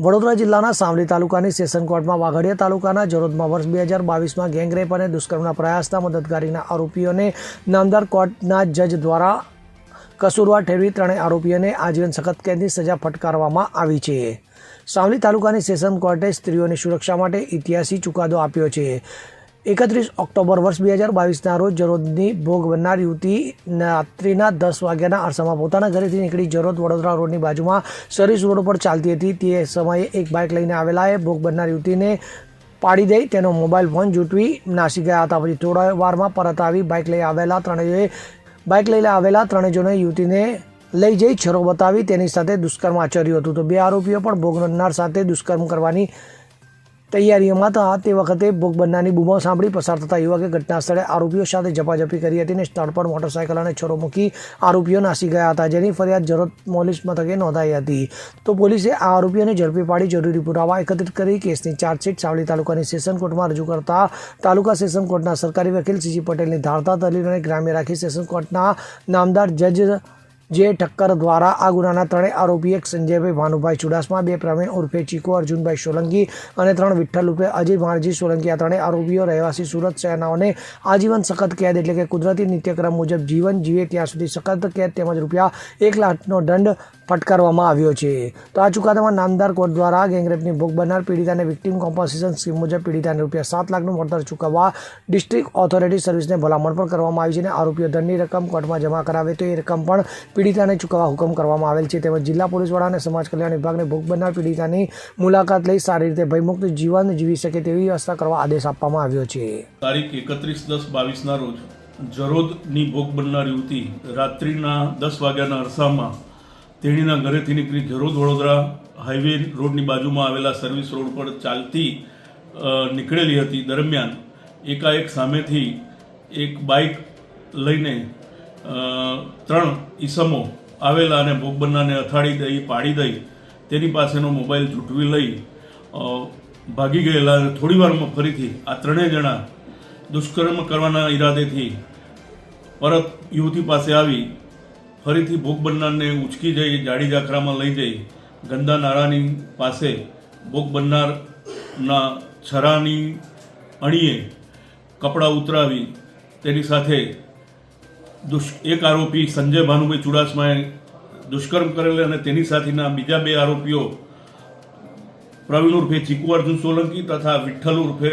વડોદરા જિલ્લાના સાવલી તાલુકાની સેશન કોર્ટમાં વાઘડિયા તાલુકાના જરોદમાં વર્ષ 2022માં ગેંગરેપ અને દુષ્કર્મના પ્રયાસના મદદગારીના આરોપીઓને નામદાર કોર્ટના જજ દ્વારા કસૂરવાર ઠેરવી ત્રણેય આરોપીઓને આજીવન સખત કેદની સજા ફટકારવામાં આવી છે। સાવલી તાલુકાની સેશન કોર્ટે સ્ત્રીઓની સુરક્ષા માટે ઐતિહાસિક ચુકાદો આપ્યો છે। 31 ઓક્ટોબર વર્ષ 2022ના રોજ જરોદની ભોગ બનનાર યુવતી રાત્રિના 10 વાગ્યાના અરસામાં પોતાના ઘરેથી નીકળી જરોદ વડોદરા રોડની બાજુમાં સર્વિસ રોડ પર ચાલતી હતી। તે સમયે એક બાઇક લઈને આવેલાએ ભોગ બનનાર યુવતીને પાડી દઈ તેનો મોબાઈલ ફોન જૂટવી નાસી ગયા હતા। પછી થોડા વારમાં પરત આવી બાઇક લઈ આવેલા ત્રણેય યુવતીને લઈ જઈ છરો બતાવી તેની સાથે દુષ્કર્મ આચર્યું હતું। તો બે આરોપીઓ પણ ભોગ બનનાર સાથે દુષ્કર્મ કરવાની તૈયારીઓમાં હતા। તે વખતે ભોગ બનનારની બૂમો સાંભળી પસાર થતા યુવકે ઘટના સ્થળે આરોપીઓ સાથે ઝપાઝપી કરી હતી અને સ્થળ પર મોટરસાયકલ અને છરો મૂકી આરોપીઓ નાસી ગયા હતા, જેની ફરિયાદ જરોદ પોલીસ મથકે નોંધાઈ હતી। તો પોલીસે આ આરોપીઓને ઝડપી પાડી જરૂરી પુરાવા એકત્રિત કરી કેસની ચાર્જશીટ સાવલી તાલુકાની સેશન કોર્ટમાં રજૂ કરતા તાલુકા સેશન કોર્ટના સરકારી વકીલ સીજી પટેલની ધારતા દલીલોને ગ્રામ્ય રાખી સેશન કોર્ટના નામદાર જજ જે ઠક્કર દ્વારા આ ગુનાના ત્રણેય આરોપી એક સંજયભાઈ ભાનુભાઈ ચુડાસમા, બે પ્રવીણ ઉર્ફે ચીકો અર્જુનભાઈ સોલંકી અને ત્રણ વિઠ્ઠલ ઉર્ફે અજય ભાણજી સોલંકી આ ત્રણેય આરોપીઓ રહેવાસી સુરત શહેરનાઓને આજીવન સખત કેદ એટલે કે કુદરતી નિત્યક્રમ મુજબ જીવન જીવે ત્યાં સુધી સખત કેદ તેમજ રૂપિયા 1 લાખનો દંડ ફટકારવામાં આવ્યો છે। તો આ ચુકાદામાં નામદાર કોર્ટ દ્વારા ગેંગરેપની ભોગ બનનાર પીડિતાને વિક્ટિમ કોમ્પન્સેશન સ્કીમ મુજબ પીડિતાને રૂપિયા 7 લાખનું વળતર ચૂકવવા ડિસ્ટ્રિક્ટ ઓથોરિટી સર્વિસને ભલામણ પણ કરવામાં આવી છે અને આરોપીઓ દંડની રકમ કોર્ટમાં જમા કરાવે તો એ રકમ પણ પીડિતાને ચૂકવવા હુકમ કરવામાં આવેલ છે। તેમજ જિલ્લા પોલીસ વડા અને સમાજ કલ્યાણ વિભાગને ભોગ બનનાર પીડિતાની મુલાકાત લઈ સારી રીતે ભયમુક્ત જીવન જીવી શકે તેવી વ્યવસ્થા કરવા આદેશ આપવામાં આવ્યો છે। તારીખ 31/10/22ના રોજ જરોદની ભોગ બનનાર યુવતી રાત્રિના 10 વાગ્યાના અરસામાં તેણીના ઘરેથી નીકળી જરોદ વડોદરા હાઈવે રોડની બાજુમાં આવેલા સર્વિસ રોડ પર ચાલતી નીકળેલી હતી। દરમિયાન એકાએક સામેથી એક બાઇક લઈને 3 ઈસમો આવેલા અને ભોગ બનનારને અથાડી દઈ પાડી દઈ તેની પાસેનો મોબાઈલ ઝૂંટવી લઈ ભાગી ગયેલા। થોડી વારમાં ફરીથી આ ત્રણેય જણા દુષ્કર્મ કરવાના ઈરાદેથી પરત યુવતી પાસે આવી ફરીથી ભોગ બનનારને ઉચકી જઈ જાડી જાખરામાં લઈ જઈ ગંદા નાળાની પાસે ભોગ બનનારના છરાની અણીએ કપડાં ઉતરાવી તેની સાથે એક આરોપી સંજય ભાનુભાઈ ચુડાસમાએ દુષ્કર્મ કરેલ અને તેની સાથેના બીજા 2 આરોપીઓ પ્રવીણ ઉર્ફે ચીકુ અર્જુન સોલંકી તથા વિઠ્ઠલ ઉર્ફે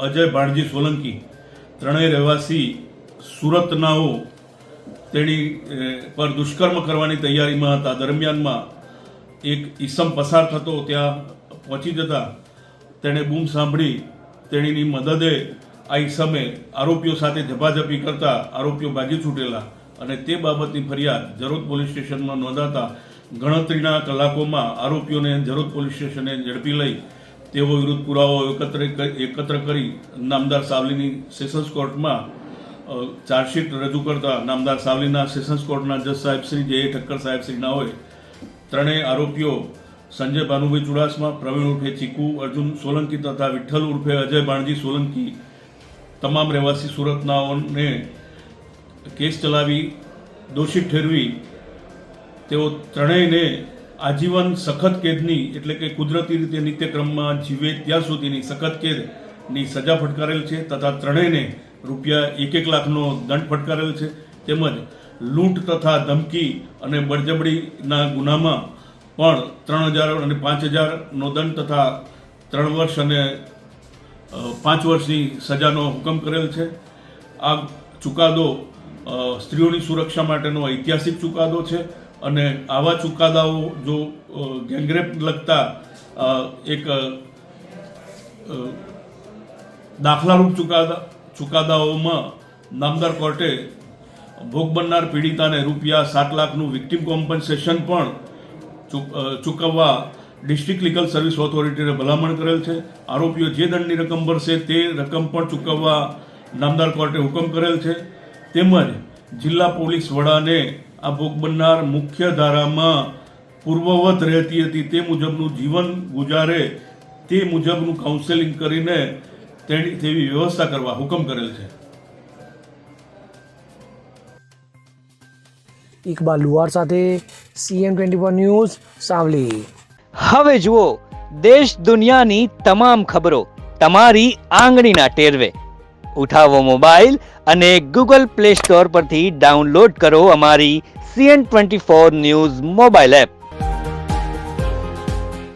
અજય ભાણજી સોલંકી ત્રણેય રહેવાસી સુરતનાઓ તેની પર દુષ્કર્મ કરવાની તૈયારીમાં હતા। દરમિયાનમાં એક ઈસમ પસાર થતો ત્યાં પહોંચી જતા તેણે બૂમ સાંભળી તેણીની મદદે આ ઈસમે આરોપીઓ સાથે ઝપાઝપી કરતા આરોપીઓ ભાગી છૂટેલા અને તે બાબતની ફરિયાદ જરોદ પોલીસ સ્ટેશનમાં નોંધાતા ગણતરીના કલાકોમાં આરોપીઓને જરોદ પોલીસ સ્ટેશને ઝડપી લઈ તેઓ વિરુદ્ધ પુરાવાઓ એકત્ર કરી નામદાર સાવલીની સેશન્સ કોર્ટમાં ચાર્જશીટ રજૂ કરતા નામદાર સાવલીના સેશન્સ કોર્ટના જજ સાહેબ શ્રી જે ઠક્કર સાહેબ શ્રીના હોય ત્રણેય આરોપીઓ સંજય ભાનુભાઈ ચુડાસમા, પ્રવીણ ઉર્ફે ચીકુ અર્જુન સોલંકી તથા વિઠ્ઠલ ઉર્ફે અજય ભાણજી સોલંકી તમામ રહેવાસી સુરતનાઓને કેસ ચલાવી દોષિત ઠેરવી તેઓ ત્રણેયને આજીવન સખત કેદની એટલે કે કુદરતી રીતે નિત્યક્રમમાં જીવે ત્યાં સુધીની સખત કેદની સજા ફટકારેલ છે તથા ત્રણેયને રૂપિયા 1 લાખનો દંડ ફટકારેલ છે। તેમજ લૂંટ તથા ધમકી અને બળજબડીના ગુનામાં પણ 3000 અને 5000નો દંડ તથા 3 વર્ષ અને 5 વર્ષની સજાનો હુકમ કરેલ છે। આ ચુકાદો સ્ત્રીઓની સુરક્ષા માટેનો ઐતિહાસિક ચુકાદો છે અને આવા ચુકાદાઓ જો ગેંગરેપ લગતા એક દાખલારૂપ ચુકાદાઓમાં નામદાર કોર્ટે ભોગ બનનાર પીડિતાને રૂપિયા 7 લાખનું વિક્ટિમ કોમ્પન્સેશન પણ ચૂકવવા ડિસ્ટ્રિક્ટ લીગલ સર્વિસ ઓથોરિટીને ભલામણ કરેલ છે। આરોપીઓ જે દંડની રકમ ભરશે તે રકમ પણ ચૂકવવા નામદાર કોર્ટે હુકમ કરેલ છે। તેમજ જિલ્લા પોલીસ વડાને આ ભોગ બનનાર મુખ્ય ધારામાં પૂર્વવત રહેતી હતી તે મુજબનું જીવન ગુજારે તે મુજબનું કાઉન્સેલિંગ કરીને તેવી વ્યવસ્થા કરવા હુકમ કરેલ છે। ઇકબાલ લુહાર સાથે CM24 ન્યૂઝ સાવલી। હવે જુઓ દેશ દુનિયાની તમામ ખબરો તમારી આંગળીના ટેરવે. ઉઠાવો મોબાઈલ અને ગૂગલ પ્લે સ્ટોર પરથી ડાઉનલોડ કરો અમારી CN24 ન્યૂઝ મોબાઈલ એપ.